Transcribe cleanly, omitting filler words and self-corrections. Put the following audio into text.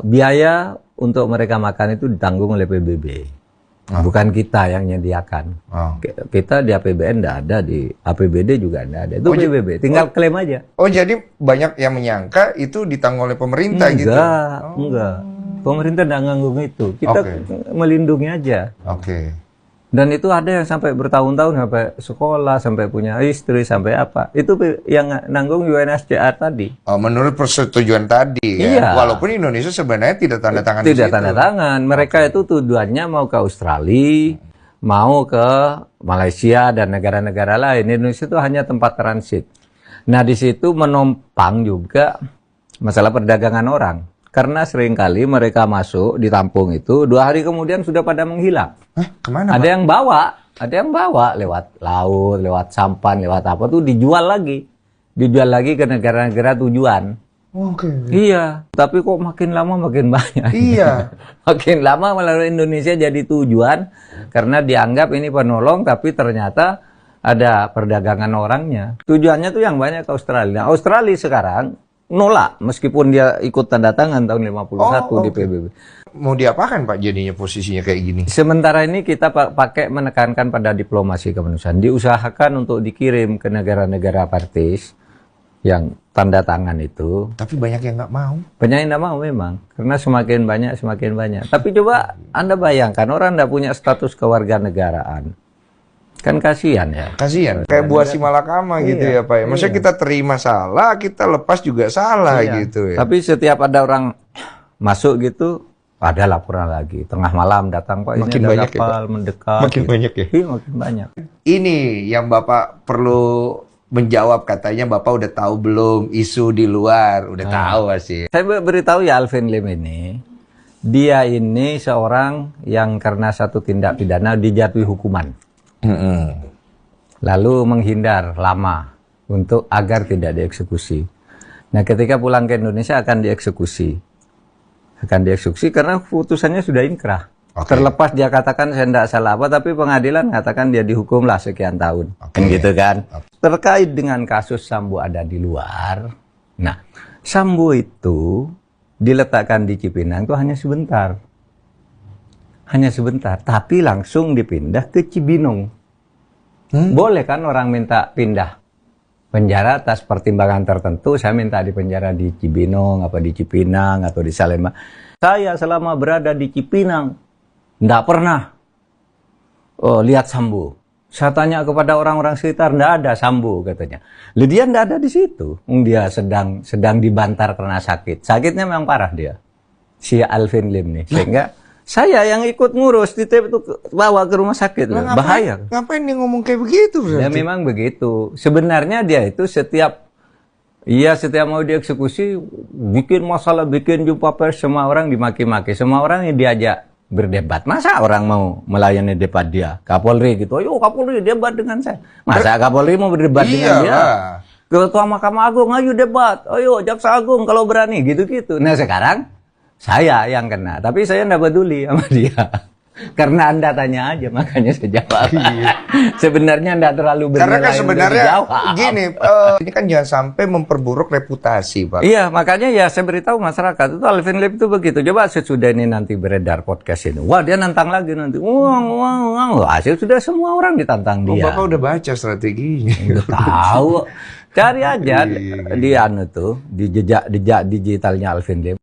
Biaya untuk mereka makan itu ditanggung oleh PBB. Bukan kita yang menyediakan. Kita di APBN tidak ada, di APBD juga tidak ada. Itu PBB, tinggal klaim aja. Oh, jadi banyak yang menyangka itu ditanggung oleh pemerintah gitu? Enggak. Pemerintah tidak nganggung itu. Kita melindungi aja. Dan itu ada yang sampai bertahun-tahun, sampai sekolah, sampai punya istri, sampai apa. Itu yang nanggung UNHCR tadi. Menurut persetujuan tadi ya? Iya. Walaupun Indonesia sebenarnya tidak tanda tangan di situ. Tidak tanda tangan. Mereka itu tujuannya mau ke Australia, mau ke Malaysia dan negara-negara lain. Indonesia itu hanya tempat transit. Nah, di situ menopang juga masalah perdagangan orang. Karena seringkali mereka masuk, ditampung itu, 2 hari kemudian sudah pada menghilang. Kemana? Ada yang bawa lewat laut, lewat sampan, lewat apa tuh dijual lagi ke negara-negara tujuan. Iya, tapi kok makin lama makin banyak. Iya. Makin lama melalui Indonesia jadi tujuan karena dianggap ini penolong, tapi ternyata ada perdagangan orangnya. Tujuannya tuh yang banyak ke Australia. Nah, Australia sekarang nolak meskipun dia ikut tanda tangan tahun 51 di PBB. Mau diapakan Pak jadinya posisinya kayak gini? Sementara ini kita pakai menekankan pada diplomasi kemanusiaan. Diusahakan untuk dikirim ke negara-negara partis yang tanda tangan itu. Tapi banyak yang nggak mau. Banyak yang nggak mau memang. Karena semakin banyak. Tapi coba Anda bayangkan orang nggak punya status kewarganegaraan. Kan kasihan ya. Kasihan. Kayak buah si malakama gitu ya Pak. Maksudnya kita terima salah, kita lepas juga salah gitu ya. Tapi setiap ada orang masuk gitu, ada laporan lagi. Tengah malam datang Pak, makin ini ada banyak kapal mendekat. Makin gitu. banyak ya? Iya, makin banyak. Ini yang Bapak perlu menjawab, katanya Bapak udah tahu belum isu di luar? Udah tahu sih. Saya beritahu ya Alvin Lim ini, dia ini seorang yang karena satu tindak pidana dijatuhi hukuman. Lalu menghindar lama untuk agar tidak dieksekusi. Nah, ketika pulang ke Indonesia akan dieksekusi karena putusannya sudah inkrah. Terlepas dia katakan saya tidak salah apa, tapi pengadilan katakan dia dihukumlah sekian tahun. Gitu kan. Terkait dengan kasus Sambo ada di luar. Nah, Sambo itu diletakkan di Cipinang itu hanya sebentar, tapi langsung dipindah ke Cibinong. Boleh kan orang minta pindah penjara atas pertimbangan tertentu, saya minta di penjara di Cibinong, di Cipinang, atau di Salemba. Saya selama berada di Cipinang, tidak pernah lihat Sambo. Saya tanya kepada orang-orang sekitar, tidak ada Sambo katanya. Dia tidak ada di situ. Dia sedang dibantar karena sakit. Sakitnya memang parah dia, si Alvin Lim nih. Sehingga saya yang ikut ngurus itu bawa ke rumah sakit. Bahaya. Ngapain dia ngomong kayak begitu? Ya memang begitu. Sebenarnya dia itu setiap mau dieksekusi, bikin masalah, bikin jumpa pers, semua orang dimaki-maki. Semua orang yang diajak berdebat. Masa orang mau melayani debat dia? Kapolri gitu, ayo Kapolri debat dengan saya. Masa Kapolri mau berdebat dengan dia? Ketua Mahkamah Agung, ayo debat. Ayo Jaksa Agung kalau berani, gitu-gitu. Nah sekarang saya yang kena, tapi saya tidak peduli sama dia. Karena Anda tanya aja, makanya saya jawab. Sebenarnya Anda terlalu bernilai. Karena kan sebenarnya gini, ini kan jangan sampai memperburuk reputasi, Pak. Iya, makanya ya saya beritahu masyarakat itu Alvin Lim itu begitu. Coba sesudah ini nanti beredar podcast ini, wah dia nantang lagi nanti. Hasil sudah semua orang ditantang dia. Bapak udah baca strateginya. Udah tahu. Cari aja di jejak digitalnya Alvin Lim.